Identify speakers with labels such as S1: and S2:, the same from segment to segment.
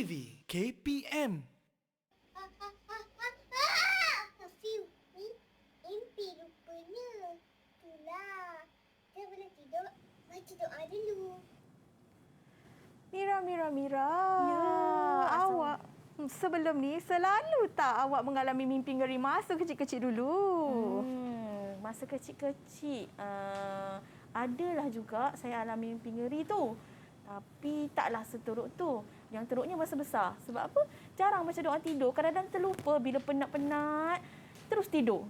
S1: TV KPM.
S2: Mimpi rupanya. Itulah. Kita boleh tidur. Baca doa dulu.
S3: Mira.
S4: Ya,
S3: Awak sebelum ni selalu tak awak mengalami mimpi ngeri masa kecil-kecil dulu?
S4: Masa kecil-kecil, adalah juga saya alami mimpi ngeri tu. Tapi taklah seteruk tu. Yang teruknya masa besar. Sebab apa? Jarang baca doa tidur. Kadang-kadang terlupa bila penat-penat, terus tidur.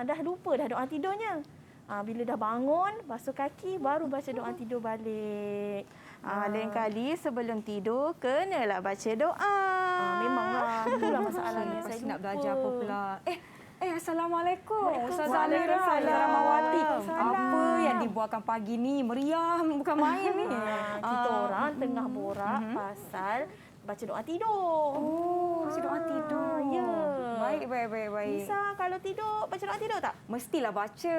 S4: Dah lupa dah doa tidurnya. Bila dah bangun, basuh kaki, baru baca doa tidur balik.
S3: Lain kali sebelum tidur, kenalah baca doa.
S4: Memanglah. Itulah masalahnya.
S5: Lepas
S4: Saya
S5: nak
S4: lupa.
S5: belajar apa pula? Assalamualaikum. Ustazah
S3: Waalaikumsalam.
S5: Amira Rahmawati.
S3: Waalaikumsalam.
S5: Apa yang dibuatkan pagi ni? Meriah, bukan main ni.
S4: Kita orang tengah borak pasal baca doa tidur.
S5: Baca doa tidur.
S4: Ya.
S5: Baik.
S4: Nisa, kalau tidur, baca doa tidur tak?
S5: Mestilah baca.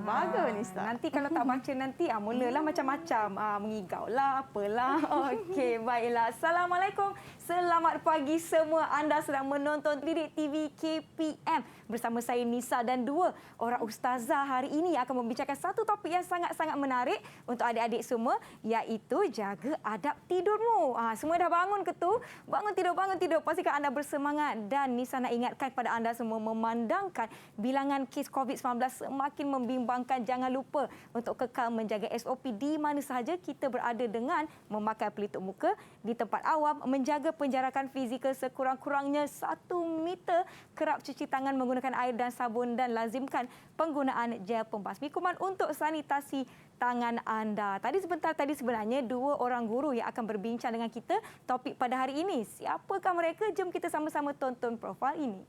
S3: bagus ni, Ustaz.
S5: Nanti kalau tak baca nanti mulalah macam-macam. Mengigau lah, apalah. Okey, baiklah. Assalamualaikum. Selamat pagi semua. Anda sedang menonton Didik TV KPM bersama saya Nisa dan dua orang ustazah hari ini akan membicarakan satu topik yang sangat-sangat menarik untuk adik-adik semua, iaitu jaga adab tidurmu. Semua dah bangun ke tu? Bangun tidur. Pastikan anda bersemangat dan Nisa nak ingatkan kepada anda semua memandangkan bilangan kes COVID-19 semakin membimbangkan. Jangan lupa untuk kekal menjaga SOP di mana sahaja kita berada dengan memakai pelitup muka di tempat awam, menjaga penjarakan fizikal sekurang-kurangnya 1 meter, kerap cuci tangan menggunakan air dan sabun dan lazimkan penggunaan gel pembasmi kuman untuk sanitasi tangan anda. Sebentar tadi sebenarnya dua orang guru yang akan berbincang dengan kita topik pada hari ini. Siapakah mereka? Jom kita sama-sama tonton profil ini.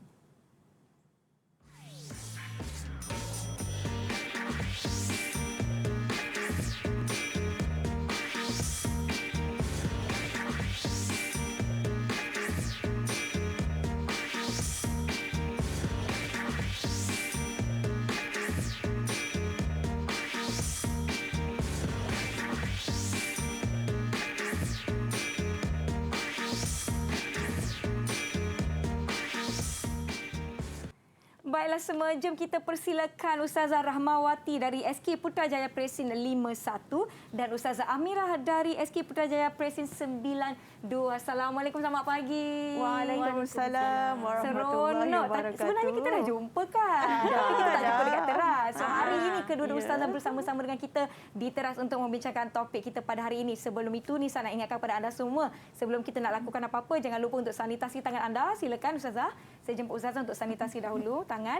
S5: Baiklah semua, jom kita persilakan Ustazah Rahmawati dari SK Putrajaya Presin 51 dan Ustazah Amira dari SK Putrajaya Presin 92. Assalamualaikum, selamat pagi.
S3: Waalaikumsalam warahmatullahi wabarakatuh.
S5: Sebenarnya kita dah jumpa kan? Kita tak jumpa dekat teras. So hari ini kedua-dua ustazah bersama-sama dengan kita di teras untuk membincangkan topik kita pada hari ini. Sebelum itu, Nisa nak ingatkan kepada anda semua, sebelum kita nak lakukan apa-apa, jangan lupa untuk sanitasi tangan anda. Silakan Ustazah. Saya jemput Ustazah untuk sanitasi dahulu tangan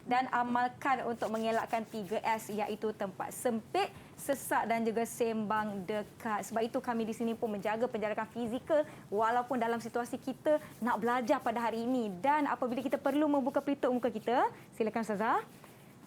S5: dan amalkan untuk mengelakkan 3S, iaitu tempat sempit, sesak dan juga sembang dekat. Sebab itu kami di sini pun menjaga penjarakan fizikal walaupun dalam situasi kita nak belajar pada hari ini. Dan apabila kita perlu membuka pelitup muka kita, silakan Ustazah.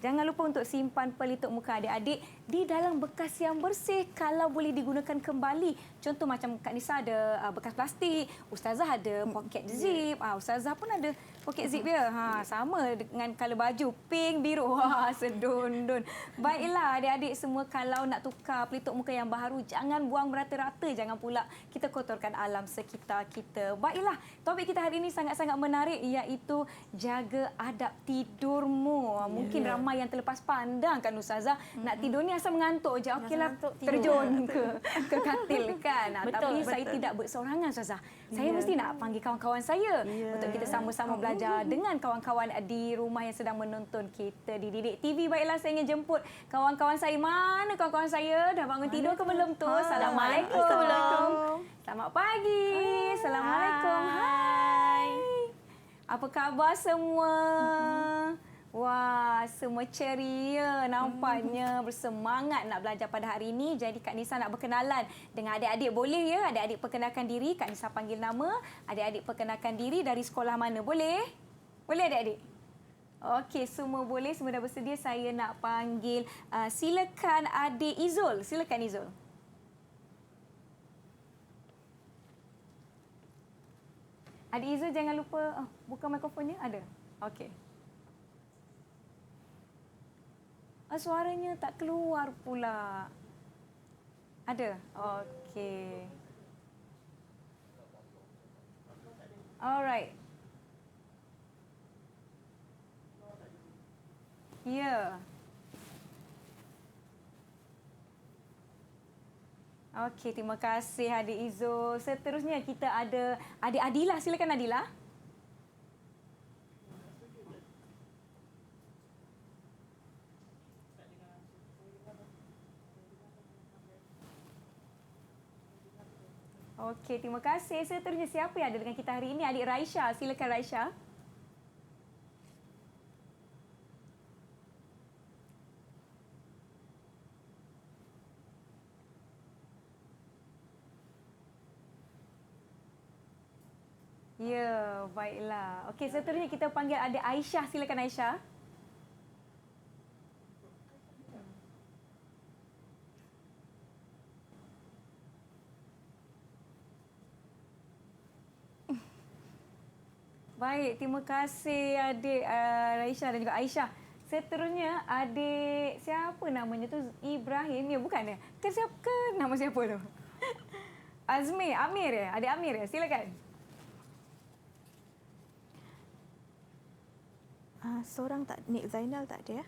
S5: Jangan lupa untuk simpan pelitup muka adik-adik di dalam bekas yang bersih kalau boleh digunakan kembali. Contoh macam Kak Nisa ada bekas plastik, Ustazah ada poket zip, Ustazah pun ada poket zip dia. Sama dengan colour baju, pink, biru. Sedundun. Baiklah adik-adik semua, kalau nak tukar pelitup muka yang baru, jangan buang merata-rata, jangan pula kita kotorkan alam sekitar kita. Baiklah, topik kita hari ini sangat-sangat menarik, iaitu jaga adab tidurmu. Mungkin ramai yang terlepas pandang kan Ustazah, nak tidur ni asal mengantuk je. Okeylah, terjun ke katil kan. Tapi saya tidak berseorangan Ustazah. Saya mesti nak panggil kawan-kawan saya untuk kita sama-sama belajar dengan kawan-kawan di rumah yang sedang menonton kita di Didik TV. Baiklah, saya ingin jemput kawan-kawan saya. Mana kawan-kawan saya? Dah bangun tidur ke belum tu? Assalamualaikum. Selamat pagi. Assalamualaikum. Hai. Apa khabar semua? Wah, semua ceria nampaknya, bersemangat nak belajar pada hari ini. Jadi Kak Nisa nak berkenalan dengan adik-adik, boleh ya? Adik-adik perkenalkan diri, Kak Nisa panggil nama. Adik-adik perkenalkan diri, dari sekolah mana? Boleh? Boleh adik-adik? Okey, semua boleh, semua dah bersedia. Saya nak panggil, silakan adik Izul. Silakan Izul. Adik Izul jangan lupa buka mikrofonnya. Ada? Okey. Suaranya tak keluar pula. Ada? Okey. Alright. Ya. Okey, terima kasih adik Izzul. Seterusnya kita ada adik Adila. Silakan Adila. Okey, terima kasih. Seterusnya siapa yang ada dengan kita hari ini? Adik Raisha. Silakan Raisha. Ya, baiklah. Okey, seterusnya kita panggil adik Aisyah. Silakan Aisyah. Baik, terima kasih adik Raisha dan juga Aisyah. Seterusnya adik siapa namanya tu? Ibrahim. Ya, bukan ya? Nama siapa tu? Azmi, Amir ya? Adik Amir ya? Silakan.
S3: Seorang tak, Nik Zainal tak ada ya?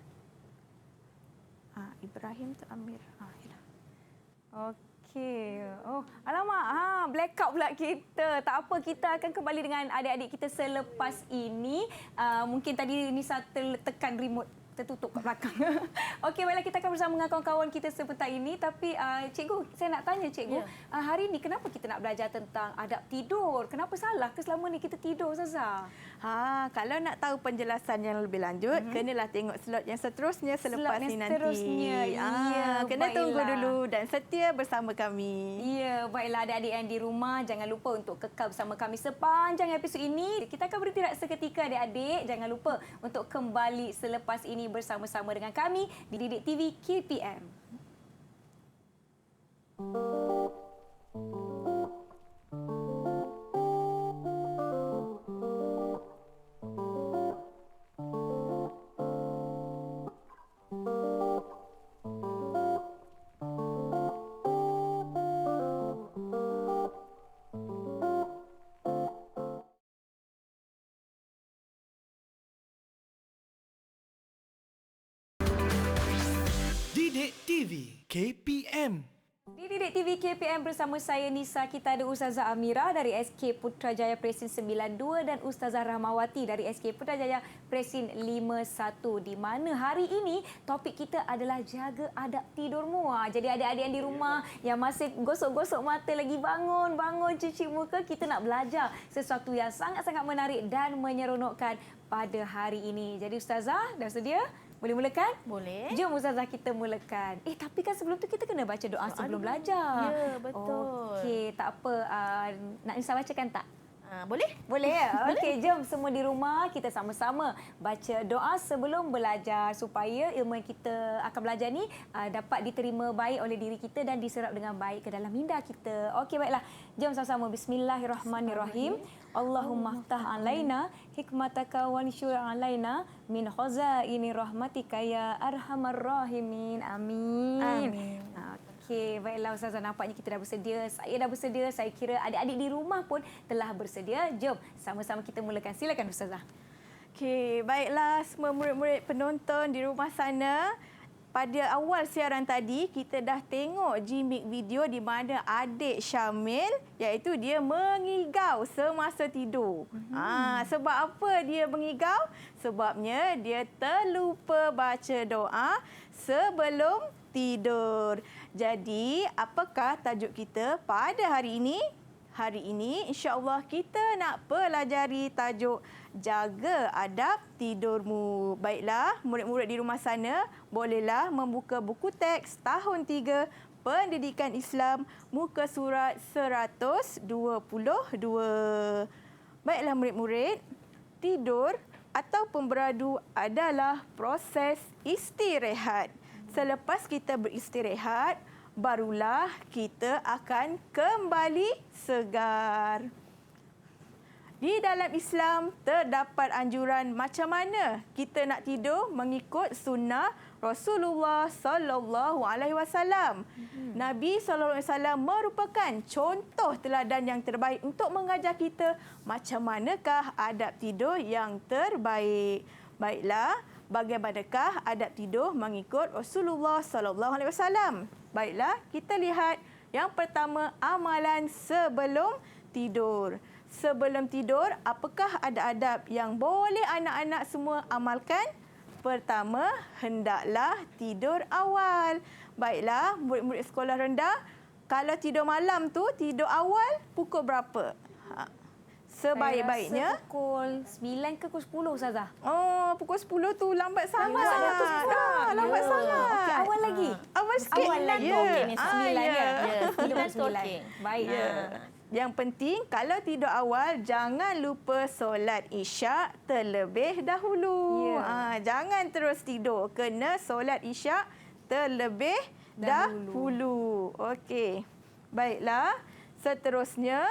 S3: Ibrahim tu Amir. Ya.
S5: Okey. Oh, alamak. Blackout pula kita. Tak apa, kita akan kembali dengan adik-adik kita selepas ini. Mungkin tadi Nisa tertekan remote tertutup kat belakang. Okey, baiklah, kita akan bersama dengan kawan-kawan kita sebentar ini. Tapi cikgu, saya nak tanya cikgu, hari ini kenapa kita nak belajar tentang adab tidur? Kenapa salah ke selama ni kita tidur, Ustazah?
S3: Kalau nak tahu penjelasan yang lebih lanjut, kenalah tengok slot yang seterusnya selepas
S5: Slot yang
S3: ni nanti.
S5: seterusnya. Ya,
S3: kena tunggu
S5: baiklah.
S3: dulu dan setia bersama kami.
S5: Ya, baiklah adik-adik yang di rumah, jangan lupa untuk kekal bersama kami sepanjang episod ini. Kita akan beristirahat seketika adik-adik. Jangan lupa untuk kembali selepas ini bersama-sama dengan kami di Didik TV KPM.
S1: Didik TV KPM.
S5: Di Didik TV KPM bersama saya Nisa, kita ada Ustazah Amira dari SK Putrajaya Presin 92 dan Ustazah Rahmawati dari SK Putrajaya Presin 51, di mana hari ini topik kita adalah jaga adab tidurmu. Jadi adik-adik yang di rumah yang masih gosok-gosok mata lagi bangun cuci muka, kita nak belajar sesuatu yang sangat-sangat menarik dan menyeronokkan pada hari ini. Jadi Ustazah, dah sedia? Boleh mulakan?
S4: Boleh.
S5: Jom Ustazah kita mulakan. Tapi kan sebelum tu kita kena baca doa sebelum belajar.
S4: Ya, betul.
S5: Okey, tak apa. Nak Nisa bacakan tak?
S4: Boleh?
S5: Boleh ya? Okey, jom semua di rumah kita sama-sama baca doa sebelum belajar supaya ilmu yang kita akan belajar ni dapat diterima baik oleh diri kita dan diserap dengan baik ke dalam minda kita. Okey, baiklah. Jom sama-sama. Bismillahirrahmanirrahim. Allahumma ftah alaina hikmataka wa nsyur alaina min khazaini rahmatika ya arhamar rahimin. Amin.
S4: Amin.
S5: Okey, baiklah Ustazah, nampaknya kita dah bersedia. Saya dah bersedia. Saya kira adik-adik di rumah pun telah bersedia. Jom sama-sama kita mulakan. Silakan Ustazah.
S3: Okey, baiklah semua murid-murid penonton di rumah sana. Pada awal siaran tadi, kita dah tengok gimmick video di mana adik Syamil, iaitu dia mengigau semasa tidur. Sebab apa dia mengigau? Sebabnya dia terlupa baca doa sebelum tidur. Jadi, apakah tajuk kita pada hari ini? Hari ini, insya-Allah kita nak pelajari tajuk jaga adab tidurmu. Baiklah, murid-murid di rumah sana, bolehlah membuka buku teks tahun 3 Pendidikan Islam, muka surat 122. Baiklah murid-murid, tidur atau beradu adalah proses istirahat. Selepas kita beristirahat, barulah kita akan kembali segar. Di dalam Islam terdapat anjuran macam mana kita nak tidur mengikut sunnah Rasulullah sallallahu alaihi wasallam. Nabi sallallahu alaihi wasallam merupakan contoh teladan yang terbaik untuk mengajar kita macam manakah adab tidur yang terbaik. Baiklah, bagaimanakah adab tidur mengikut Rasulullah sallallahu alaihi wasallam? Baiklah, kita lihat yang pertama, amalan sebelum tidur. Sebelum tidur, apakah adab-adab yang boleh anak-anak semua amalkan? Pertama, hendaklah tidur awal. Baiklah, murid-murid sekolah rendah, kalau tidur malam tu, tidur awal pukul berapa? Sebaik-baiknya.
S5: Saya rasa pukul 9 ke pukul 10, Ustazah?
S3: Oh, pukul 10 tu lambat sangat. Lambat sangat.
S5: Okey, awal lagi.
S3: Awal sikit.
S5: Awal lagi. Okey, ni 9 ya.
S4: Ya, 9 tu
S5: 9.
S4: okey.
S5: Baik.
S3: Ya. Yang penting, kalau tidur awal, jangan lupa solat isyak terlebih dahulu.
S5: Ya.
S3: Jangan terus tidur. Kena solat isyak terlebih dahulu. Okey. Baiklah. Seterusnya,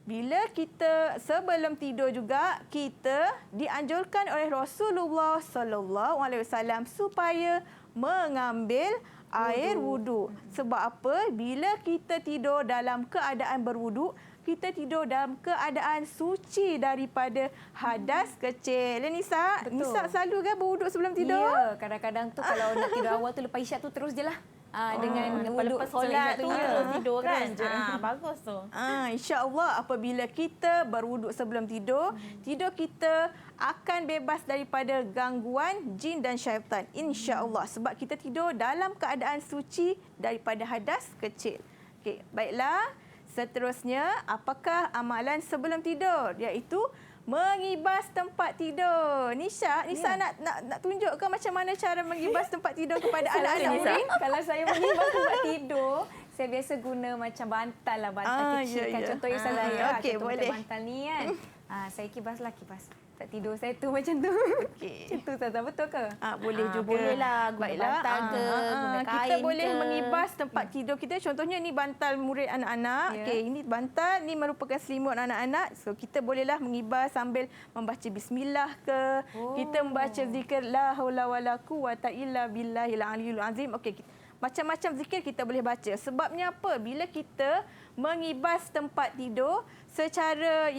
S3: bila kita sebelum tidur juga, kita dianjurkan oleh Rasulullah sallallahu alaihi wasallam supaya mengambil air wudu. Sebab apa? Bila kita tidur dalam keadaan berwuduk, kita tidur dalam keadaan suci daripada hadas kecil. Ya, Nisa?
S5: Betul.
S3: Nisa selalu kan berwuduk sebelum tidur?
S5: Ya, kadang-kadang tu kalau nak tidur awal tu lepas isyak tu terus je lah. Dengan wuduk
S4: Lepas solat tu terus tidur kan.
S5: Terus je.
S4: Bagus tu.
S3: InsyaAllah apabila kita berwuduk sebelum tidur, tidur kita akan bebas daripada gangguan jin dan syaitan. InsyaAllah. Sebab kita tidur dalam keadaan suci daripada hadas kecil. Okey, baiklah. Seterusnya, apakah amalan sebelum tidur? Iaitu mengibas tempat tidur. Nisa nak tunjukkan macam mana cara mengibas tempat tidur kepada anak-anak murid?
S5: Kalau saya mengibas tempat tidur, saya biasa guna macam bantal lah, bantal kecil kan. Contohnya saya,
S3: okey,
S5: contoh
S3: boleh.
S5: bantal ni kan. Saya kibaslah kipas. Tak tidur saya tu macam tu.
S3: Okey.
S5: Macam tu, Ustazah. Betul ke?
S3: Boleh juga.
S4: Bolehlah guna
S3: Baiklah.
S4: bantal ke, guna kain
S3: kita boleh
S4: ke.
S3: mengibas tempat tidur kita. Contohnya ni bantal murid anak-anak.
S5: Ya.
S3: Okey, ini bantal, ni merupakan selimut anak-anak. So kita bolehlah mengibas sambil membaca bismillah ke. Kita membaca zikir la haula wala quwata illa billahil aliyul azim. Okey, macam-macam zikir kita boleh baca. Sebabnya apa? Bila kita mengibas tempat tidur, secara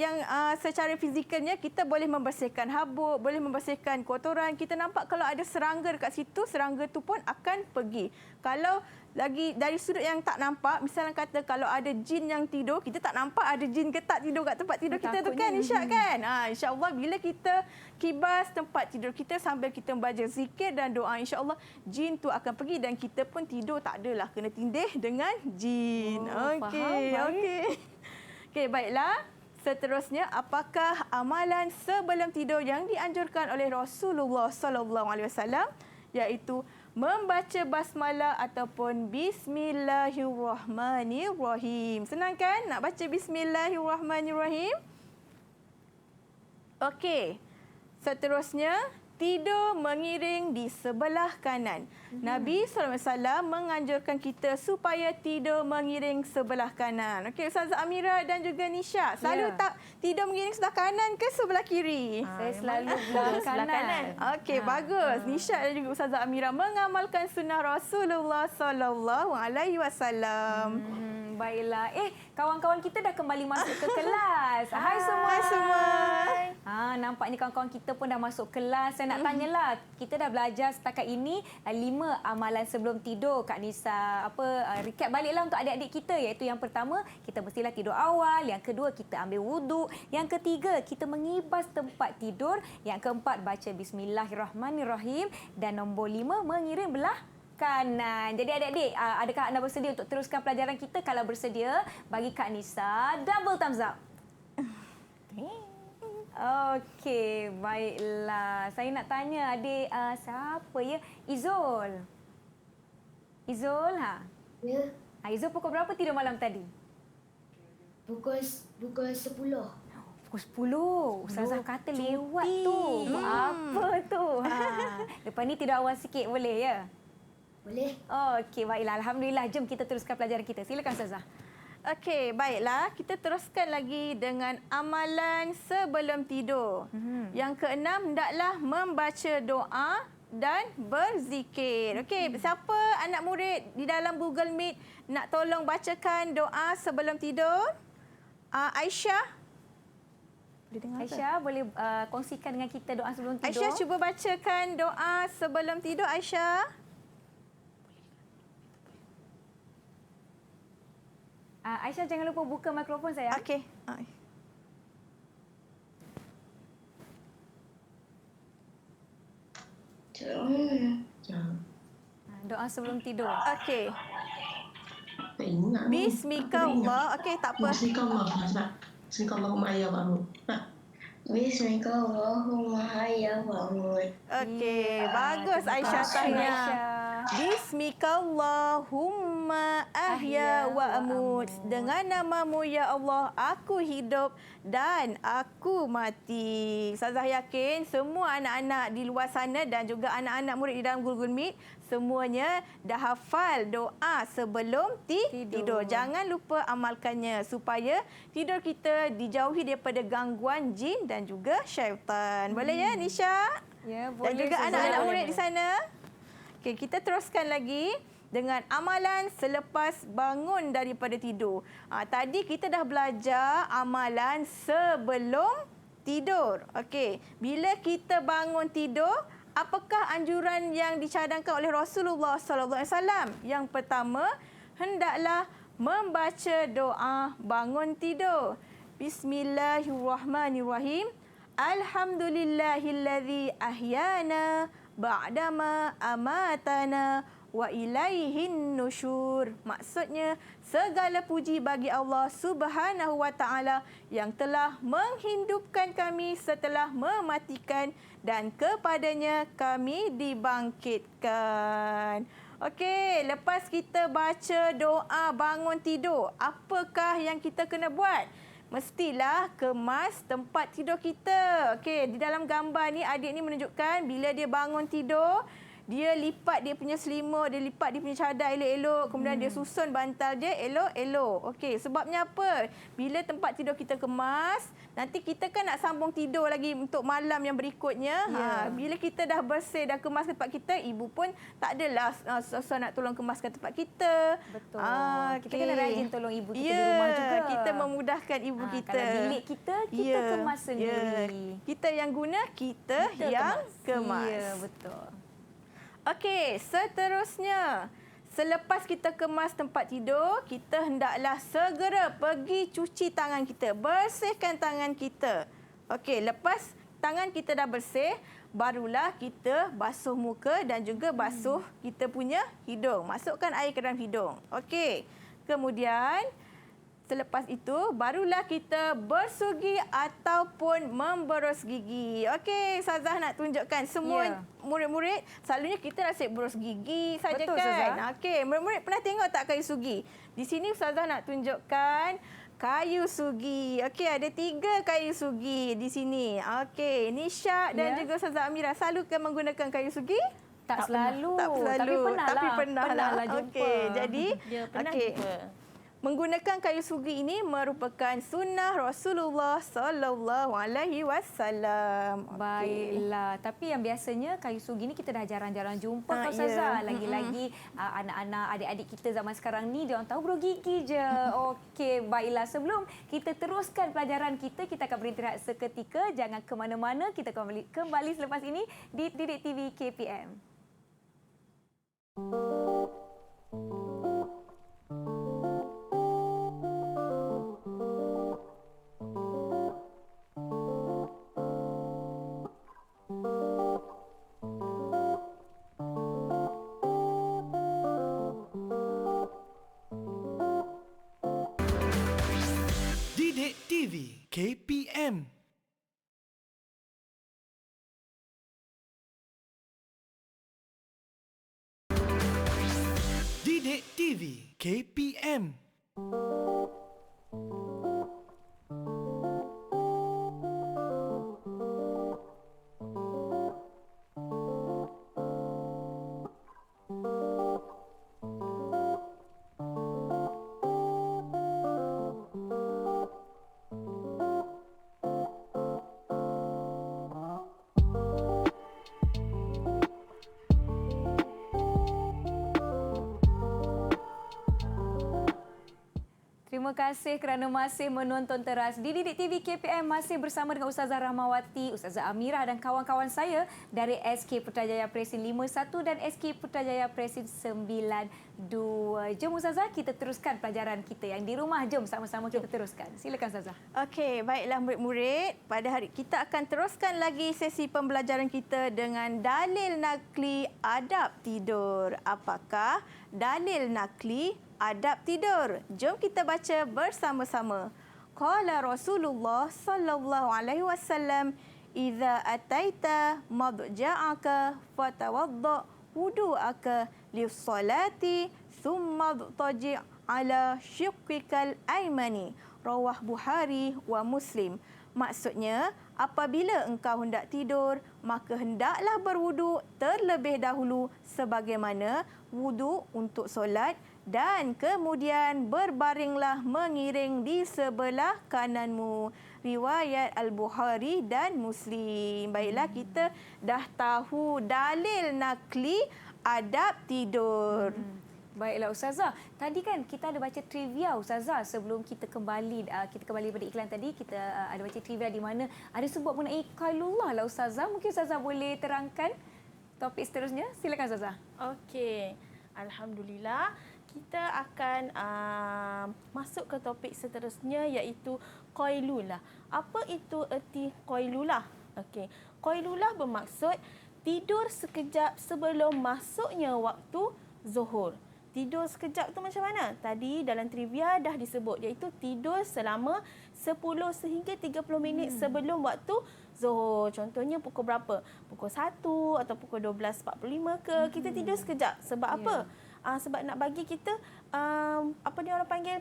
S3: fizikalnya kita boleh membersihkan habuk, boleh membersihkan kotoran. Kita nampak kalau ada serangga dekat situ, serangga tu pun akan pergi. Kalau lagi dari sudut yang tak nampak, misalnya kata kalau ada jin yang tidur, kita tak nampak ada jin ke tak tidur kat tempat tidur kita tu kan, Isyak kan? InsyaAllah bila kita kibas tempat tidur kita sambil kita membaca zikir dan doa, insyaAllah jin tu akan pergi dan kita pun tidur tak adalah kena tindih dengan jin. Okey, baiklah. Seterusnya, apakah amalan sebelum tidur yang dianjurkan oleh Rasulullah sallallahu alaihi wasallam, iaitu membaca basmalah ataupun bismillahirrahmanirrahim. Senang kan nak baca bismillahirrahmanirrahim? Okey. Seterusnya, tidur mengiring di sebelah kanan. Nabi SAW menganjurkan kita supaya tidur mengiring sebelah kanan. Okey, Ustazah Amira dan juga Nisha, selalu tak tidur mengiring sebelah kanan ke sebelah kiri?
S5: Saya selalu belah kanan.
S3: Okey, bagus. Nisha dan juga Ustazah Amira mengamalkan sunnah Rasulullah sallallahu alaihi wasallam.
S5: Baiklah. Kawan-kawan kita dah kembali masuk ke kelas. Hai semua.
S3: Hai semua.
S5: Nampaknya kawan-kawan kita pun dah masuk kelas. Saya nak tanyalah, kita dah belajar setakat ini 5 amalan sebelum tidur. Kak Nisa, recap baliklah untuk adik-adik kita, iaitu yang pertama, kita mestilah tidur awal. Yang kedua, kita ambil wuduk. Yang ketiga, kita mengibas tempat tidur. Yang keempat, baca bismillahirrahmanirrahim. Dan nombor 5, mengiring belah kanan. Jadi adik-adik, adakah anda bersedia untuk teruskan pelajaran kita? Kalau bersedia, bagi Kak Nisa double thumbs up. Okey, baiklah. Saya nak tanya adik, siapa ya? Izul. Izul,
S2: Ya,
S5: Izul pukul berapa tidur malam tadi?
S2: pukul 10.
S5: Pukul 10. Ustazah kata lewat tu. Apa tu? Lepas ni tidur awal sikit boleh ya?
S2: Boleh?
S5: Okey, baiklah. Alhamdulillah. Jom kita teruskan pelajaran kita. Silakan Ustazah.
S3: Okey, baiklah. Kita teruskan lagi dengan amalan sebelum tidur. Yang keenam, hendaklah membaca doa dan berzikir. Okey, siapa anak murid di dalam Google Meet nak tolong bacakan doa sebelum tidur? Aisyah? Boleh dengar ke?
S5: Aisyah boleh kongsikan dengan kita doa sebelum tidur?
S3: Aisyah, cuba bacakan doa sebelum tidur, Aisyah.
S5: Aisyah jangan lupa buka mikrofon saya.
S3: Okey.
S5: Doa sebelum tidur.
S3: Okey.
S6: Tak ingat.
S3: Bismillah. Okey, tak apa.
S6: Bismillah. Bismillahumma ya Allah.
S2: Bismillahirrahmanirrahim.
S3: Okey, bagus Aisyah tanya. Bismillahumma ahya wa amut. Dengan namamu ya Allah, aku hidup dan aku mati. Ustazah yakin semua anak-anak di luar sana dan juga anak-anak murid di dalam Google Meet semuanya dah hafal doa sebelum tidur. Jangan lupa amalkannya supaya tidur kita dijauhi daripada gangguan jin dan juga syaitan. Boleh ya Nisha?
S5: Ya,
S3: Dan
S5: boleh.
S3: juga
S5: Ustazah.
S3: anak-anak murid di sana. Okey, kita teruskan lagi dengan amalan selepas bangun daripada tidur. Tadi kita dah belajar amalan sebelum tidur. Okey, bila kita bangun tidur, apakah anjuran yang dicadangkan oleh Rasulullah sallallahu alaihi wasallam? Yang pertama, hendaklah membaca doa bangun tidur. Bismillahirrahmanirrahim. Alhamdulillahillazi ahyana ba'dama amatana wa ilaihin nusyur. Maksudnya, segala puji bagi Allah Subhanahu wa taala yang telah menghidupkan kami setelah mematikan dan kepadanya kami dibangkitkan. Okey, lepas kita baca doa bangun tidur, apakah yang kita kena buat? Mestilah kemas tempat tidur kita. Okey, di dalam gambar ni adik ni menunjukkan bila dia bangun tidur, dia lipat dia punya selimut, dia lipat dia punya cadar elok-elok, kemudian dia susun bantal dia elok-elok. Okey, sebabnya apa? Bila tempat tidur kita kemas, nanti kita kan nak sambung tidur lagi untuk malam yang berikutnya. Bila kita dah bersih, dah kemaskan tempat kita, ibu pun tak adalah susah nak tolong kemaskan tempat kita.
S5: Betul. Kita kena rajin tolong ibu kita di rumah juga.
S3: Kita memudahkan ibu kita.
S5: Kalau bilik kita kemas sendiri.
S3: Kita yang guna, kita yang kemas.
S5: Ya, betul.
S3: Okey, seterusnya. Selepas kita kemas tempat tidur, kita hendaklah segera pergi cuci tangan kita. Bersihkan tangan kita. Okey, lepas tangan kita dah bersih, barulah kita basuh muka dan juga basuh kita punya hidung. Masukkan air ke dalam hidung. Okey. Kemudian, selepas itu, barulah kita bersugi ataupun memberus gigi. Okey, Ustazah nak tunjukkan semua murid-murid, selalunya kita asyik berus gigi saja.
S5: Betul,
S3: kan.
S5: Ustazah.
S3: Okey, murid-murid pernah tengok tak kayu sugi? Di sini Ustazah nak tunjukkan kayu sugi. Okey, ada 3 kayu sugi di sini. Okey, Nisha dan juga Ustazah Amira selalu kan menggunakan kayu sugi?
S5: Tak selalu.
S3: Tapi pernah lah
S5: jumpa.
S3: Okey, jadi
S4: Dia pernah
S3: okey.
S4: jumpa.
S3: Menggunakan kayu sugi ini merupakan sunnah Rasulullah sallallahu alaihi wasallam.
S5: Baiklah. Tapi yang biasanya kayu sugi ni kita dah jarang-jarang jumpa kau Ustazah. Lagi-lagi anak-anak, adik-adik kita zaman sekarang ni dia orang tahu bro gigi je. Okey, baiklah. Sebelum kita teruskan pelajaran kita akan beristirahat seketika. Jangan ke mana-mana. Kita kembali selepas ini di Didik TV KPM.
S1: Didik TV KPM. Didik TV KPM.
S5: Terima kasih kerana masih menonton teras di Didik TV KPM, masih bersama dengan Ustazah Rahmawati, Ustazah Amirah dan kawan-kawan saya dari SK Putrajaya Presin 51 dan SK Putrajaya Presin 92. Jom Ustazah, kita teruskan pelajaran kita yang di rumah. Jom sama-sama kita teruskan. Silakan Ustazah.
S3: Okey, baiklah murid-murid. Pada hari kita akan teruskan lagi sesi pembelajaran kita dengan dalil nakli adab tidur. Apakah dalil nakli adab tidur? Jom kita baca bersama-sama. Qala Rasulullah sallallahu alaihi wasallam, "Idza ataita madja'aka fatawadda wudu'aka lis-salati thumma taji' ala shiqqikal aymani." Rawah Bukhari wa Muslim. Maksudnya, apabila engkau hendak tidur, maka hendaklah berwuduk terlebih dahulu sebagaimana wuduk untuk solat, dan kemudian berbaringlah mengiring di sebelah kananmu. Riwayat Al-Bukhari dan Muslim. Baiklah, kita dah tahu dalil nakli adab tidur.
S5: Baiklah Ustazah, tadi kan kita ada baca trivia Ustazah sebelum kita kembali pada iklan tadi, kita ada baca trivia di mana ada sebut mengenai qailullah lah Ustazah. Mungkin Ustazah boleh terangkan topik seterusnya. Silakan Ustazah.
S4: Okey. Alhamdulillah, kita akan masuk ke topik seterusnya iaitu qailullah. Apa itu erti qailullah? Okey. Qailullah bermaksud tidur sekejap sebelum masuknya waktu zuhur. Tidur sekejap tu macam mana? Tadi dalam trivia dah disebut iaitu tidur selama 10 sehingga 30 minit sebelum waktu zuhur. Contohnya pukul berapa? Pukul 1 atau pukul 12.45 ke. Kita tidur sekejap. Sebab apa? Sebab nak bagi kita apa dia orang panggil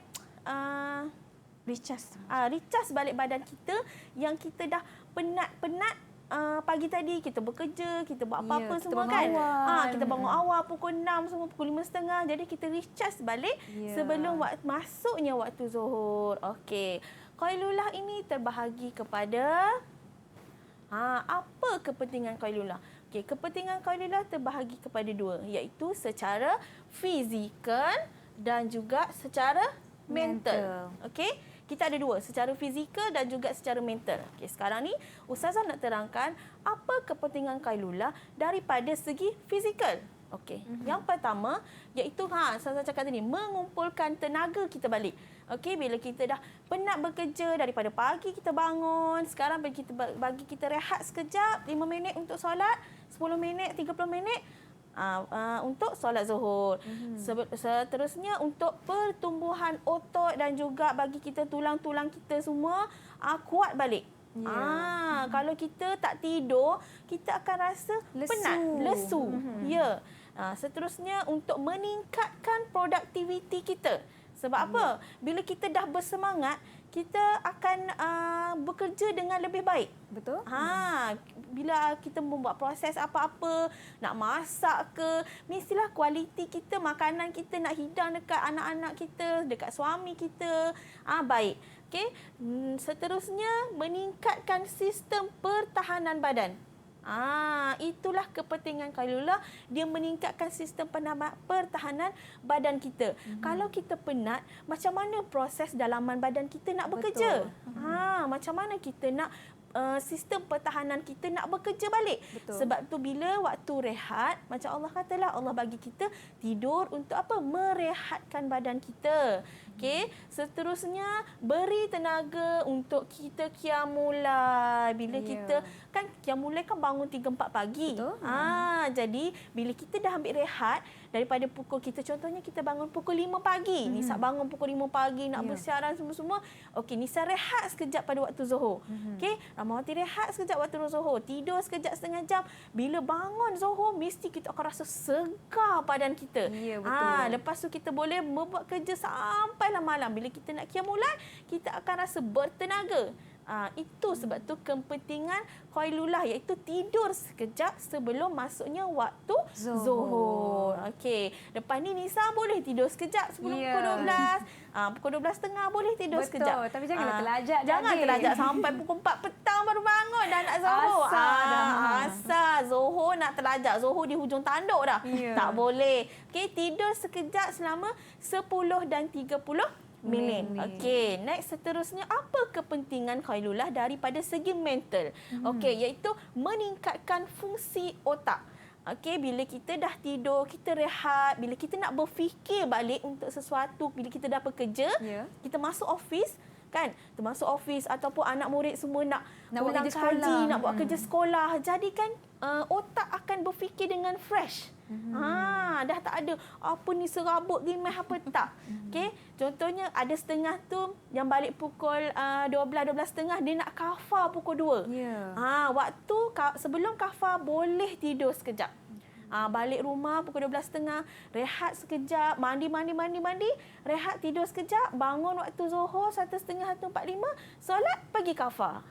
S3: Recharge.
S4: recharge balik badan kita yang kita dah penat-penat. Pagi tadi kita bekerja, kita buat apa-apa
S5: kita
S4: semua
S5: bangun
S4: kan.
S5: awal.
S4: Kita bangun awal pukul 6 semua, pukul 5.30. Jadi kita recharge balik sebelum masuknya waktu zuhur. Okey. Qailullah ini terbahagi kepada apa kepentingan qailullah? Okey, kepentingan qailullah terbahagi kepada dua, iaitu secara fizikal dan juga secara mental. Okey? Kita ada dua, secara fizikal dan juga secara mental. Okey, sekarang ni Ustazah nak terangkan apa kepentingan qailullah daripada segi fizikal. Okey. Yang pertama iaitu Ustazah cakap tadi, mengumpulkan tenaga kita balik. Okey, bila kita dah penat bekerja daripada pagi kita bangun, sekarang bagi kita rehat sekejap, 5 minit untuk solat, 10 minit, 30 minit untuk solat zuhur. Seterusnya untuk pertumbuhan otot dan juga bagi kita tulang-tulang kita semua kuat balik. Kalau kita tak tidur, kita akan rasa penat, lesu. Seterusnya untuk meningkatkan produktiviti kita. Sebab apa? Bila kita dah bersemangat, kita akan bekerja dengan lebih baik.
S5: Betul?
S4: Bila kita membuat proses apa-apa, nak masak ke, mestilah kualiti kita, makanan kita nak hidang dekat anak-anak kita, dekat suami kita, baik. Okey. Seterusnya meningkatkan sistem pertahanan badan. Itulah kepentingan qailullah, dia meningkatkan sistem pertahanan badan kita. Kalau kita penat, macam mana proses dalaman badan kita nak bekerja? Macam mana kita nak sistem pertahanan kita nak bekerja balik? Sebab tu bila waktu rehat, macam Allah katalah, Allah bagi kita tidur untuk apa? Merehatkan badan kita. Okey, seterusnya beri tenaga untuk kita qiyamulai. Bila kita kan qiyamulai kan bangun 3-4 pagi. Jadi bila kita dah ambil rehat daripada pukul kita, contohnya kita bangun pukul 5 pagi. Nisa bangun pukul 5 pagi nak bersiaran semua-semua. Okey, Nisa rehat sekejap pada waktu zuhur. Okey, Rahmawati rehat sekejap waktu zuhur, tidur sekejap setengah jam. Bila bangun zuhur, mesti kita akan rasa segar badan kita. Lepas tu kita boleh membuat kerja sampailah malam. Bila kita nak qiyamulai, kita akan rasa bertenaga. Itu sebab tu kepentingan qailullah, iaitu tidur sekejap sebelum masuknya waktu zuhur. Okey, lepas ni Nisa boleh tidur sekejap sebelum pukul 12. Pukul 12.30 boleh tidur sekejap.
S5: Tapi janganlah terlajak.
S4: Jangan terlajak sampai pukul 4 petang baru bangun dah nak zuhur. Asal zuhur nak terlajak. Zuhur di hujung tanduk dah. Tak boleh. Okey, tidur sekejap selama 10 dan 30 minit. Okey, next seterusnya apa kepentingan Khairullah daripada segi mental? Okey, iaitu meningkatkan fungsi otak. Okey, bila kita dah tidur, kita rehat, bila kita nak berfikir balik untuk sesuatu, bila kita dah bekerja, kita masuk office, kan? Termasuk office ataupun anak murid semua nak
S5: buat
S4: ulang
S5: kerja
S4: kaji,
S5: sekolah.
S4: nak buat kerja sekolah. Jadi kan otak akan berfikir dengan fresh. Dah tak ada apa ni serabut rimeh apa tak. Okey, contohnya ada setengah tu yang balik pukul 12:30 dia nak kafar pukul 2. Waktu sebelum kafar boleh tidur sekejap. Balik rumah pukul 12:30, rehat sekejap, mandi, rehat tidur sekejap, bangun waktu Zuhur 1:30, 1:45, solat, pergi kafar.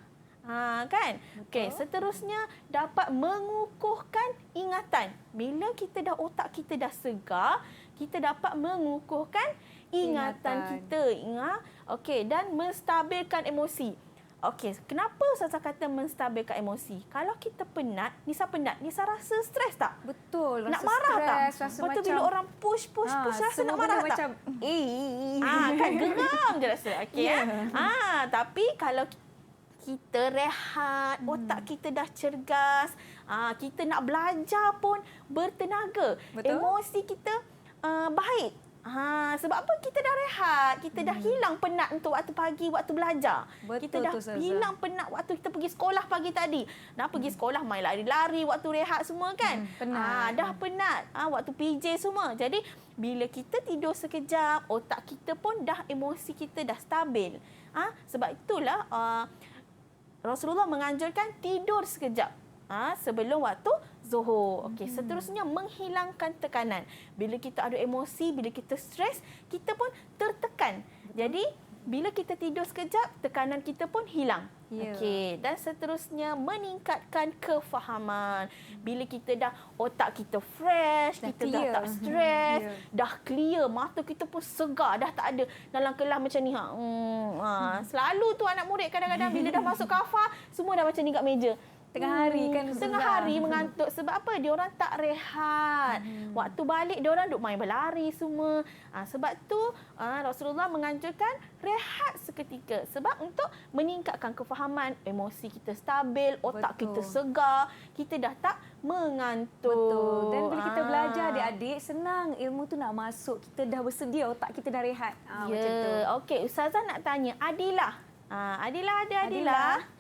S4: Kan? Okey, seterusnya dapat mengukuhkan ingatan. Bila kita dah otak kita dah segar, kita dapat mengukuhkan ingatan kita. Okey, dan menstabilkan emosi. Okey, kenapa Ustazah kata menstabilkan emosi? Kalau kita penat, Nisa rasa stres tak?
S5: Betul.
S4: Nak marah tak?
S5: Rasa
S4: Lepas tu bila orang push, rasa nak marah tak?
S5: macam
S4: Kan geram je rasa. Okey, tapi kalau kita rehat, otak kita dah cergas, kita nak belajar pun bertenaga.
S5: Betul.
S4: Emosi kita baik. Sebab apa? Kita dah rehat, kita dah hilang penat untuk waktu pagi, waktu belajar.
S5: Betul
S4: kita dah
S5: tu, Ustazah.
S4: hilang penat waktu kita pergi sekolah pagi tadi. Nak pergi sekolah main lari-lari, waktu rehat semua kan.
S5: Penat.
S4: Dah penat. Waktu PJ semua. Jadi bila kita tidur sekejap, otak kita pun dah, emosi kita dah stabil. Sebab itulah Rasulullah menganjurkan tidur sekejap sebelum waktu Zuhur. Okey, seterusnya menghilangkan tekanan. Bila kita ada emosi, bila kita stres, kita pun tertekan. Jadi bila kita tidur sekejap, tekanan kita pun hilang. Okey, dan seterusnya meningkatkan kefahaman. Bila kita dah, otak kita fresh, kita dah tak stres, dah clear, mata kita pun segar, dah tak ada dalam kelas macam ni. Selalu tu anak murid kadang-kadang bila dah masuk kafar, semua dah macam ni kat meja.
S5: Tengah hari kan,
S4: Tengah hari mengantuk. Sebab apa? Diorang tak rehat. Waktu balik diorang duk main berlari semua. Sebab tu Rasulullah menganjurkan rehat seketika. Sebab untuk meningkatkan kefahaman, emosi kita stabil, otak kita segar, kita dah tak mengantuk.
S5: Betul. Dan bila kita belajar adik-adik, senang ilmu tu nak masuk. Kita dah bersedia, otak kita dah rehat. Macam tu.
S4: Okey, Ustazah nak tanya Adilah. Adilah.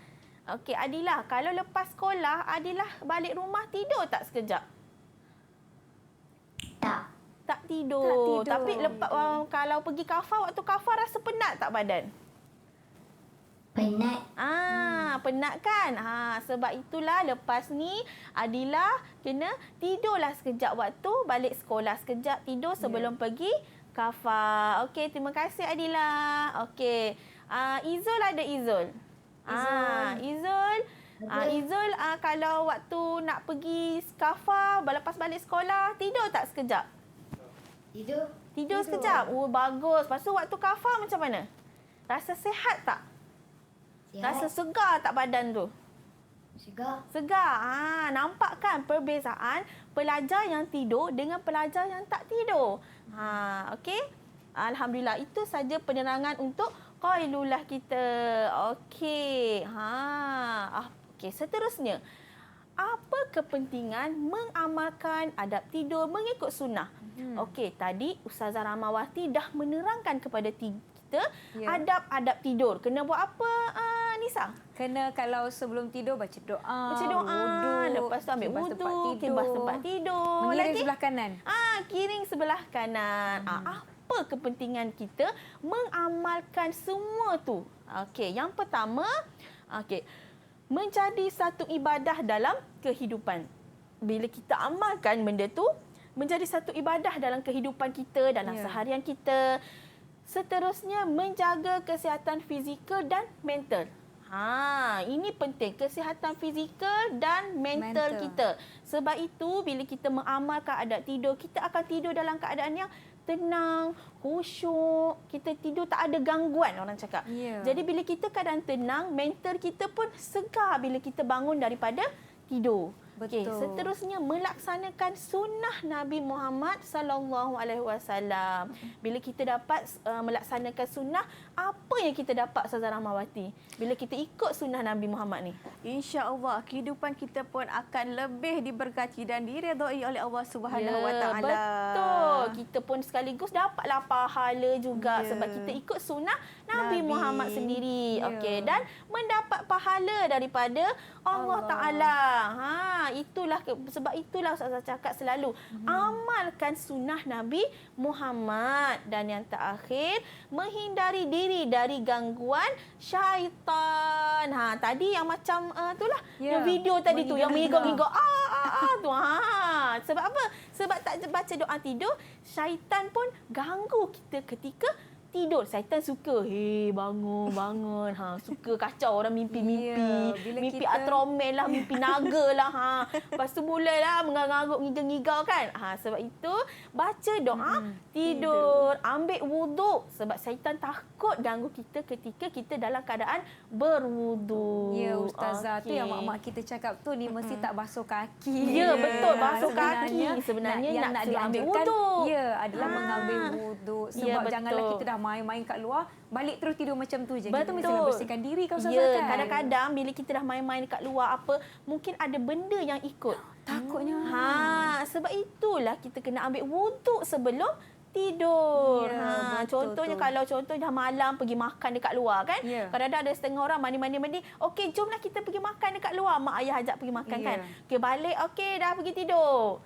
S4: Okey, Adilah, kalau lepas sekolah, Adilah balik rumah tidur tak sekejap? Tak tidur. Tapi lepas kalau pergi kafar, waktu kafar rasa penat tak badan?
S2: Penat.
S4: Penat kan? Sebab itulah lepas ni Adilah kena tidurlah sekejap waktu balik sekolah, sekejap tidur sebelum pergi kafar. Okey, terima kasih Adilah. Okey. Izul ada Izul. Izul, kalau waktu nak pergi kafar, lepas balik sekolah, tidur tak sekejap? Tidur sekejap? Bagus. Lepas tu waktu kafar macam mana? Rasa sihat tak? Rasa segar tak badan tu? Segar. Nampak kan perbezaan pelajar yang tidur dengan pelajar yang tak tidur? Okey. Alhamdulillah, itu saja penerangan untuk Qailullah kita. Okey. Okey, seterusnya. Apa kepentingan mengamalkan adab tidur mengikut sunnah? Okey, tadi Ustazah Rahmawati dah menerangkan kepada kita adab-adab tidur. Kena buat apa, Nisa?
S5: Kena kalau sebelum tidur baca doa.
S4: Lepas tu ambil wudu, kibas tempat tidur.
S5: Mengiring sebelah kanan.
S4: Kiring sebelah kanan. Apa kepentingan kita mengamalkan semua tu? Okey, yang pertama, menjadi satu ibadah dalam kehidupan. Bila kita amalkan benda tu, menjadi satu ibadah dalam kehidupan kita, dalam seharian kita. Seterusnya, menjaga kesihatan fizikal dan mental. Ini penting, kesihatan fizikal dan mental kita. Sebab itu, bila kita mengamalkan adab tidur, kita akan tidur dalam keadaan yang tenang, khusyuk, kita tidur tak ada gangguan, orang cakap. Jadi bila kita keadaan tenang, mental kita pun segar bila kita bangun daripada tidur. Okey,
S5: Betul.
S4: seterusnya melaksanakan sunnah Nabi Muhammad sallallahu alaihi wasallam. Bila kita dapat melaksanakan sunnah, apa yang kita dapat Ustazah Rahmawati? Bila kita ikut sunnah Nabi Muhammad ni?
S3: InsyaAllah kehidupan kita pun akan lebih diberkati dan diredai oleh Allah Subhanahu Wa Taala.
S4: Betul. Kita pun sekaligus dapatlah pahala juga
S3: Ya.
S4: sebab kita ikut sunnah Nabi
S3: Nabi.
S4: Muhammad sendiri.
S5: Ya.
S4: Okey, dan mendapat pahala daripada Allah Taala. Sebab itulah Ustazah cakap selalu amalkan sunnah Nabi Muhammad, dan yang terakhir menghindari diri dari gangguan syaitan. Tadi yang macam itulah
S5: Ya.
S4: yang video tadi tu yang
S5: Menghidang-hidang.
S4: mengigau tu. Sebab apa? Sebab tak baca doa tidur, syaitan pun ganggu kita ketika tidur. Syaitan suka, bangun. Suka kacau orang mimpi-mimpi.
S5: Ya, bila
S4: Mimpi
S5: kita-
S4: atromel lah, mimpi naga lah. Lepas tu mulalah mengarut-ngarut, ngigau kan. Sebab itu, baca doa tidur. Ambil wuduk. Sebab syaitan takut ganggu kita ketika kita dalam keadaan berwuduk.
S5: Ya, Ustazah. Tu
S4: Okey.
S5: yang mak-mak kita cakap tu ni mesti tak basuh kaki.
S4: Ya, betul. Basuh
S5: Sebenarnya,
S4: kaki. Sebenarnya
S5: yang
S4: nak
S5: nak
S4: suruh ambil
S5: dianjurkan,
S4: wuduk.
S5: Ya, adalah mengambil wuduk.
S4: Ya,
S5: Sebab
S4: betul.
S5: janganlah kita dah main-main kat luar, balik terus tidur macam tu je. Kita
S4: Betul.
S5: mesti nak bersihkan diri kan Ustazah
S4: Ya,
S5: kan?
S4: kadang-kadang bila kita dah main-main dekat luar mungkin ada benda yang ikut.
S5: Takutnya.
S4: Sebab itulah kita kena ambil wuduk sebelum tidur.
S5: Ya, betul
S4: Contohnya
S5: tu.
S4: kalau dah malam pergi makan dekat luar kan.
S5: Ya.
S4: Kadang-kadang ada setengah orang mandi. Okey, jomlah kita pergi makan dekat luar. Mak ayah ajak pergi makan
S5: Ya.
S4: kan. Okey, balik okey dah pergi tidur.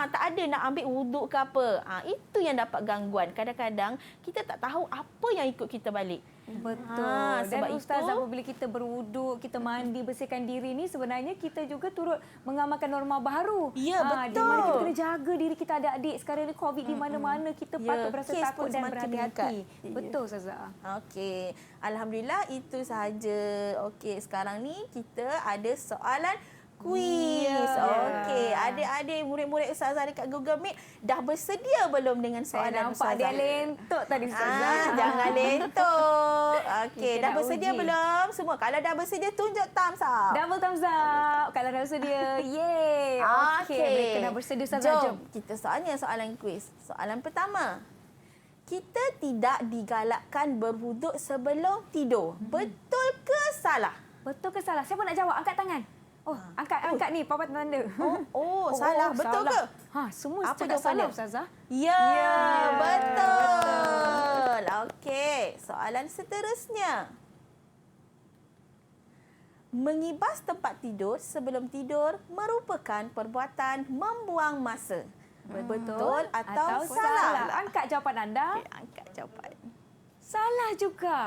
S4: Tak ada nak ambil wuduk ke apa. Itu yang dapat gangguan. Kadang-kadang kita tak tahu apa yang ikut kita balik.
S5: Betul.
S4: Sebab
S5: Dan Ustazah,
S4: itu-
S5: apabila kita berwuduk, kita mandi, bersihkan diri ni, sebenarnya kita juga turut mengamalkan norma baru.
S4: Ya,
S5: Di mana
S4: betul.
S5: kita kena jaga diri kita adik-adik. Sekarang ni COVID di mana-mana, kita
S4: Ya,
S5: patut berasa
S4: kes
S5: takut
S4: pun
S5: dan
S4: semakin
S5: berhati-hati.
S4: meningkat.
S5: Betul Ustazah.
S4: Okey, alhamdulillah itu sahaja. Okey, sekarang ni kita ada soalan kuis.
S5: Ya.
S4: Okey, adik-adik murid-murid Ustazah dekat Google Meet dah bersedia belum dengan
S5: Saya
S4: soalan
S5: nampak dia
S4: Ustazah?
S5: lentok tadi Ustazah.
S4: Jangan lentok. Okey,
S5: Kita
S4: dah
S5: nak
S4: bersedia
S5: uji.
S4: belum? Semua kalau dah bersedia tunjuk thumbs up.
S5: Double thumbs up kalau dah bersedia. Yeay. Okey, mereka dah bersedia Ustazah. Jom.
S4: Kita soalan kuis. Soalan pertama. Kita tidak digalakkan berwuduk sebelum tidur. Betul ke salah?
S5: Betul ke salah? Siapa nak jawab? Angkat tangan. Oh, angkat ni papan tanda.
S4: Salah. Betul ke?
S5: Semua
S4: Apa
S5: setuju
S4: tak
S5: salah
S4: salah?
S5: Ustazah.
S4: Ya, betul. Okey, soalan seterusnya. Mengibas tempat tidur sebelum tidur merupakan perbuatan membuang masa. Betul atau salah?
S5: Angkat jawapan anda.
S4: Okey, angkat jawapan.
S5: Salah juga.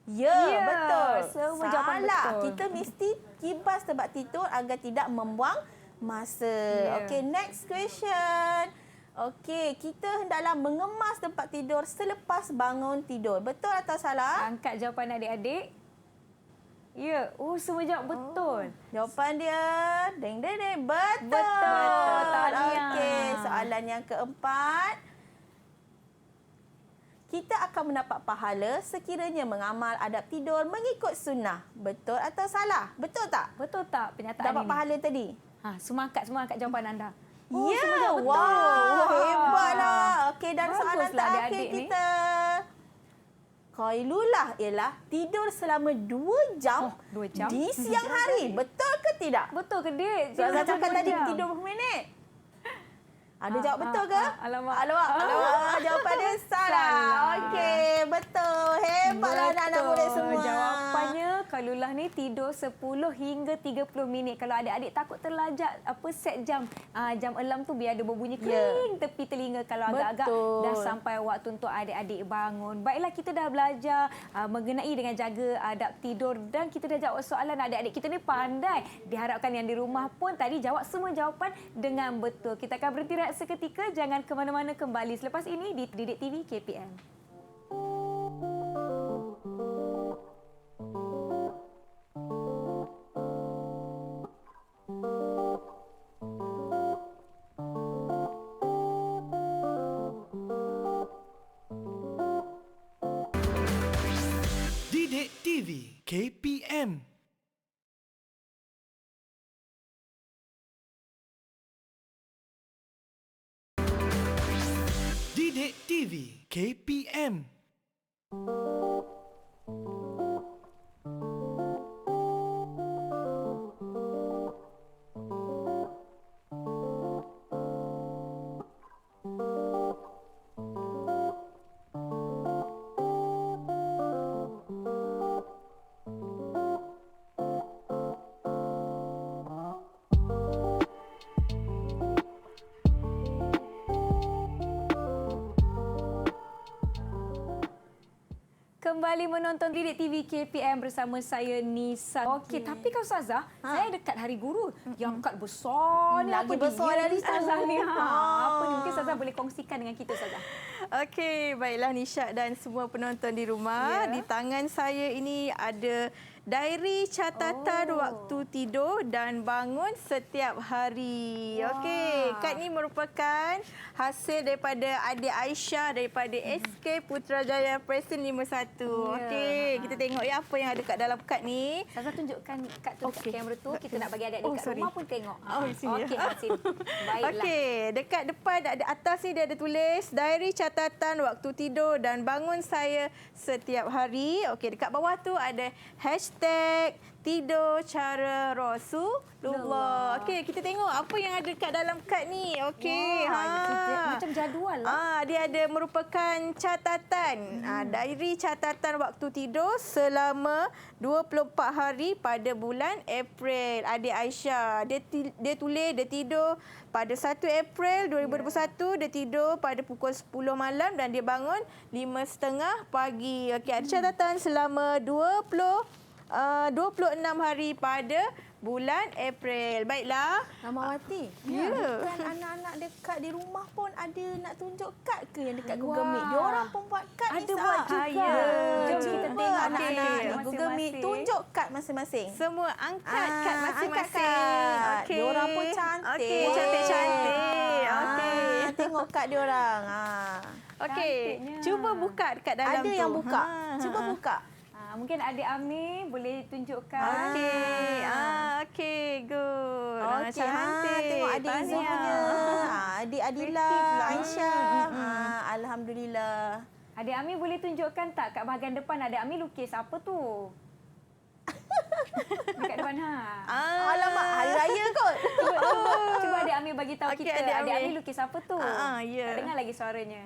S4: Ya,
S5: Ya,
S4: betul.
S5: semua jawapan
S4: salah.
S5: betul.
S4: Kita mesti kibas tempat tidur agar tidak membuang masa.
S5: Ya.
S4: Okey, next question. Okey, kita hendaklah mengemas tempat tidur selepas bangun tidur. Betul atau salah?
S5: Angkat jawapan adik-adik. Ya, semua jawab betul.
S4: Jawapan dia deng deng deng betul.
S5: Betul, tahniah.
S4: Okey, soalan yang keempat. Kita akan mendapat pahala sekiranya mengamal adab tidur mengikut sunnah. Betul atau salah? Betul tak?
S5: Betul tak pernyataan
S4: Dapat
S5: ini?
S4: pahala tadi?
S5: Semua angkat jawapan anda.
S4: Ya,
S5: semua jawab betul.
S4: wow, hebatlah. Okey, dan soalan
S5: Baguslah
S4: terakhir
S5: adik-adik ni.
S4: kita. Qailulah ialah tidur selama 2 jam,
S5: 2 jam?
S4: di siang hari. Betul ke tidak?
S5: Betul ke, Dik?
S4: Ustazah
S5: Jangan
S4: cakap
S5: 2
S4: tadi
S5: jam.
S4: tidur berapa minit? Ada jawab betul ke?
S5: Alamak.
S4: Alamak. Jawapan dia salah. Okey, betul. Hebatlah anak-anak murid semua.
S5: Jawapannya Kalullah ni tidur 10 hingga 30 minit. Kalau adik-adik takut terlajak set jam. Jam alarm tu biar ada berbunyi kering tepi telinga kalau agak-agak
S4: Betul.
S5: dah sampai waktu untuk adik-adik bangun. Baiklah, kita dah belajar mengenai dengan jaga adab tidur dan kita dah jawab soalan. Adik-adik kita ni pandai. Diharapkan yang di rumah pun tadi jawab semua jawapan dengan betul. Kita akan berhenti rehat seketika. Jangan ke mana-mana, kembali selepas ini di Didik TV KPM.
S1: Didik TV KPM TV KPM.
S5: Kembali menonton Didik TV KPM bersama saya Nisa. Okey, tapi kan Ustazah, saya dekat Hari Guru. Yang kad besar ni
S4: Lagi
S5: apa
S4: besar
S5: dia
S4: dari
S5: Ustazah
S4: tu.
S5: ni? Apa ni? Mungkin Ustazah boleh kongsikan dengan kita Ustazah.
S3: Okey, baiklah Nishat dan semua penonton di rumah. Di tangan saya ini ada diary catatan waktu tidur dan bangun setiap hari. Okey, kad ni merupakan hasil daripada adik Aisyah daripada SK Putrajaya Presiden 51. Okey, kita tengok ya apa yang ada kat dalam kad ni.
S5: Ustazah tunjukkan kad tu dekat kamera tu. Kita nak bagi adik-adik kat
S3: sorry.
S5: rumah pun tengok.
S3: Oh, di sini.
S5: Okey, kat sini. Baiklah.
S3: Okey, dekat depan ada atas ni dia ada tulis diary catatan waktu tidur dan bangun saya setiap hari. Okey, dekat bawah tu ada hashtag tidur cara Rasulullah. Okey, kita tengok apa yang ada kat dalam kad ni. Okey,
S5: Macam jadual lah.
S3: dia ada merupakan catatan. Diary catatan waktu tidur selama 24 hari pada bulan April. Adik Aisyah, dia tulis dia tidur pada 1 April 2021, dia tidur pada pukul 10 malam dan dia bangun 5.30 pagi. Okey, ada catatan selama 26 hari pada bulan April. Baiklah.
S4: Ramawati,
S3: Ya.
S4: bukan anak-anak dekat di rumah pun ada nak tunjuk kad ke yang dekat Google Meet? Diorang pun buat kad
S5: Ada
S4: Nisa.
S5: buat juga.
S3: Ya.
S5: Jom
S4: Cuba
S5: kita tengok
S4: anak-anak di
S5: okey.
S4: Google Meet
S5: Masing-masing.
S4: tunjuk kad masing-masing.
S3: Semua angkat kad masing-masing.
S4: Angkat kad.
S3: Okey.
S4: Diorang pun cantik.
S3: Okey, cantik-cantik. Okey.
S4: Tengok kad diorang.
S3: Okey.
S5: Cantiknya.
S3: Cuba buka dekat dalam
S4: Ada
S3: tu.
S4: yang buka. Cuba buka.
S5: Mungkin adik Ami boleh tunjukkan.
S3: Okey. Okey, good. Cantik.
S4: Tengok adik Izzul
S3: Tahniah.
S4: punya. Adik Adila,
S5: Kreatif lah.
S4: Aisyah. Alhamdulillah.
S5: Adik Ami boleh tunjukkan tak kat bahagian depan adik Ami lukis apa tu? Dekat depan
S4: Alamak, hari raya kot.
S5: Cuba adik Ami bagi tahu
S3: Okey,
S5: kita.
S3: adik
S5: Adik
S3: Ami.
S5: Ami lukis apa tu?
S3: Ya.
S5: Tak dengar lagi suaranya.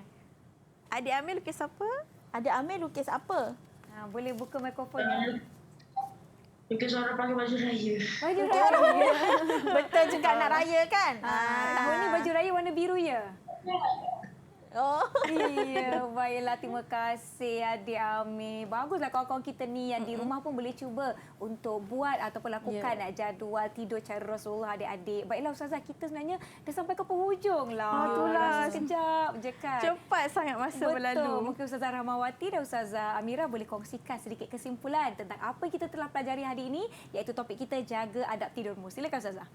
S3: Adik Amir lukis apa?
S4: Adik Amir lukis apa?
S5: Boleh buka mikrofonnya.
S6: Mungkin suara pakai baju raya.
S5: Baju raya.
S4: Betul juga nak raya kan?
S5: Tahun ni baju raya warna biru ya?
S4: Oh.
S5: Iya, baiklah. Terima kasih adik Ami. Baguslah kawan-kawan kita ni yang di rumah pun boleh cuba untuk buat ataupun lakukan jadual tidur cara Rasulullah adik-adik. Baiklah Ustazah, kita sebenarnya dah sampai ke penghujung lah.
S3: Itulah.
S5: Sekejap je kan.
S3: Cepat sangat masa berlalu.
S5: Betul. Mungkin Ustazah Rahmawati dan Ustazah Amira boleh kongsikan sedikit kesimpulan tentang apa yang kita telah pelajari hari ini, iaitu topik kita jaga adab tidurmu. Silakan Ustazah.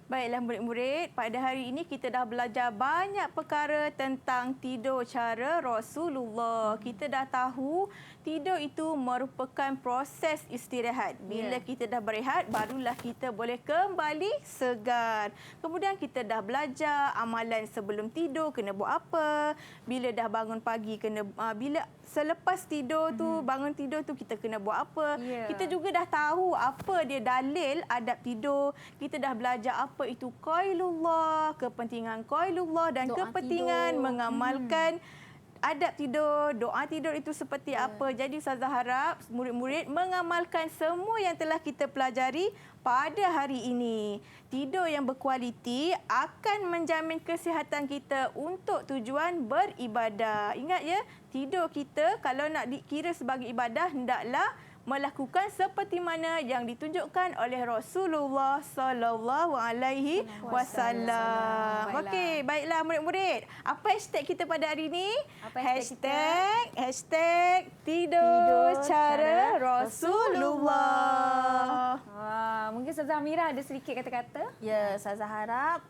S3: Baiklah murid-murid, pada hari ini kita dah belajar banyak perkara tentang tidur cara Rasulullah. Kita dah tahu tidur itu merupakan proses istirahat. Bila kita dah berehat, barulah kita boleh kembali segar. Kemudian kita dah belajar amalan sebelum tidur kena buat apa. Bila dah bangun pagi kena bila selepas tidur tu, bangun tidur tu kita kena buat apa. Kita juga dah tahu apa dia dalil adab tidur. Kita dah belajar apa itu qailullah, kepentingan qailullah dan
S4: Doa
S3: kepentingan
S4: tidur.
S3: mengamalkan adab tidur, doa tidur itu seperti apa. Jadi Ustazah harap murid-murid mengamalkan semua yang telah kita pelajari pada hari ini. Tidur yang berkualiti akan menjamin kesihatan kita untuk tujuan beribadah. Ingat ya, tidur kita kalau nak dikira sebagai ibadah hendaklah melakukan seperti mana yang ditunjukkan oleh Rasulullah sallallahu alaihi wasallam. Okey, baiklah murid-murid. Apa hashtag kita pada hari ini?
S5: Apa hashtag
S3: Hashtag tidur cara Rasulullah.
S5: Mungkin Ustazah Amira ada sedikit kata-kata.
S4: Ya, Ustazah harap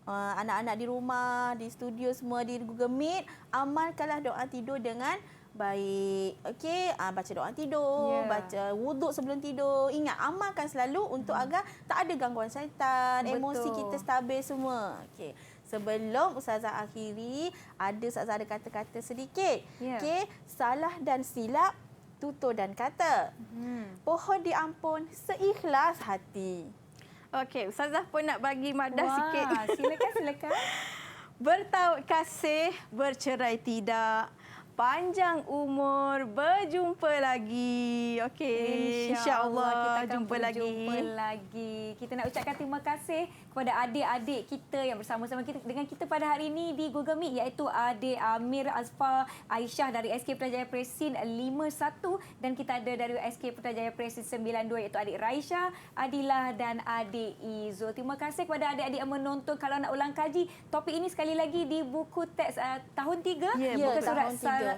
S4: anak-anak di rumah, di studio semua di Google Meet, amalkanlah doa tidur dengan baik. Okey, baca doa tidur, baca wuduk sebelum tidur. Ingat, amalkan selalu untuk agar tak ada gangguan syaitan, emosi kita stabil semua. Okey. Sebelum Ustazah akhiri, Ustazah ada kata-kata sedikit.
S3: Ya.
S4: Okey, salah dan silap, tutur dan kata. Pohon diampun seikhlas hati.
S3: Okey, Ustazah pun nak bagi madah sikit.
S5: Silakan.
S3: Bertaut kasih, bercerai tidak. Panjang umur, berjumpa lagi. Okey, insya-Allah
S5: kita akan
S3: jumpa lagi.
S5: Kita nak ucapkan terima kasih kepada adik-adik kita yang bersama-sama kita dengan kita pada hari ini di Google Meet, iaitu adik Amir Azfar Aisyah dari SK Putrajaya Presin 51 dan kita ada dari SK Putrajaya Presin 92 iaitu adik Raisha, Adilah dan adik Izul. Terima kasih kepada adik-adik yang menonton. Kalau nak ulang kaji topik ini sekali lagi di buku teks tahun 3
S3: Ya,
S5: muka
S3: betul.
S5: surat
S4: Tahun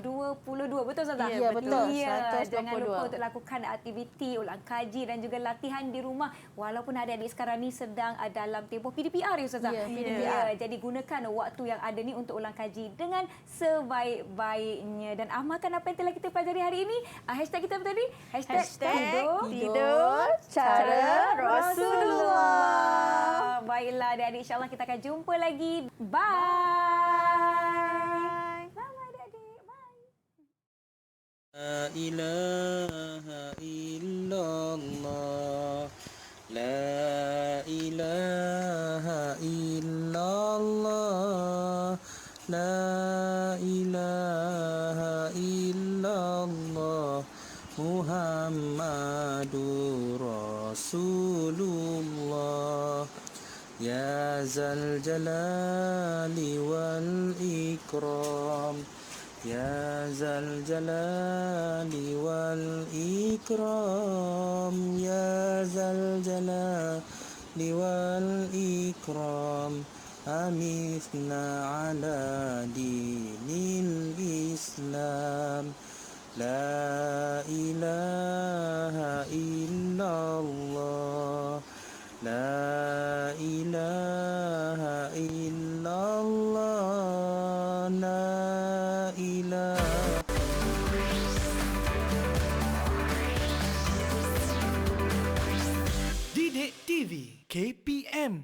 S5: 122. Betul Ustazah?
S4: Ya, betul.
S5: Ya,
S4: 122.
S5: jangan lupa untuk lakukan aktiviti, ulang kaji dan juga latihan di rumah. Walaupun adik-adik sekarang ni sedang dalam tempoh PDPR ya Ustazah.
S4: Ya, PDPR.
S5: Ya, jadi gunakan waktu yang ada ni untuk ulang kaji dengan sebaik-baiknya dan amalkan apa yang telah kita pelajari hari ini. Hashtag kita apa tadi?
S3: Tidur cara Rasulullah.
S5: Baiklah adik-adik, insya-Allah kita akan jumpa lagi. Bye. Bye adik-adik. Bye.
S7: La ilaha illallah. La ilaha illallah. La ilaha illallah. Muhammadur Rasulullah. Ya zal jalali wal ikram. Ya zal jalali wal ikram. Ya zal jalali wal ikram. Amithna ala dinil Islam. La ilaha illallah. La ilaha illallah. La ilaha.
S1: Didik TV KPM